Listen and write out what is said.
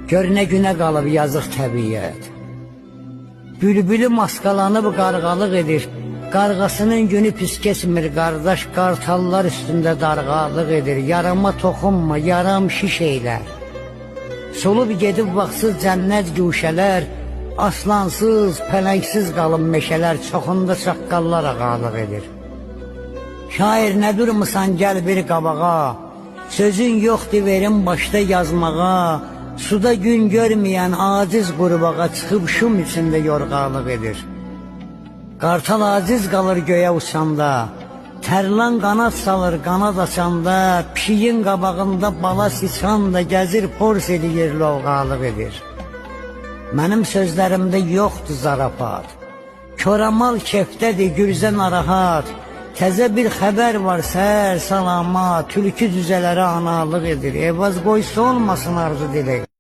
Gör nə günə qalıb yazıq təbiyyət. Bülbülü maskalanıb qarğalıq edir. Qarğasının günü pis keçmir qardaş, qartallar üstündə darğalıq edir. Yarama toxunma, yaram şiş eylər. Solub gedib vaxtsız cənnət güşələr, aslansız, pələngsiz qalın meşələr, çoxunda çaqqallar ağalıq edir. Şair nə durmusan gəl bir qabağa, sözün yoxdur verin başda yazmağa, suda gün görməyən aciz qurbağa çıxıb şum içində yorğalıq edir. Qartal aciz qalır göyə uçanda, tərlan qanad salır qanad açanda, pişiyin qabağında bala siçan da gəzir pors eləyir lovğalıq edir. Mənim sözlərimdə yoxdur zarafat, köramal kefdədir gürzə narahat, təzə bir xəbər var səhər salamat, tülkü cüzələri analıq edir, evaz qoysa olmasın arzu dilək.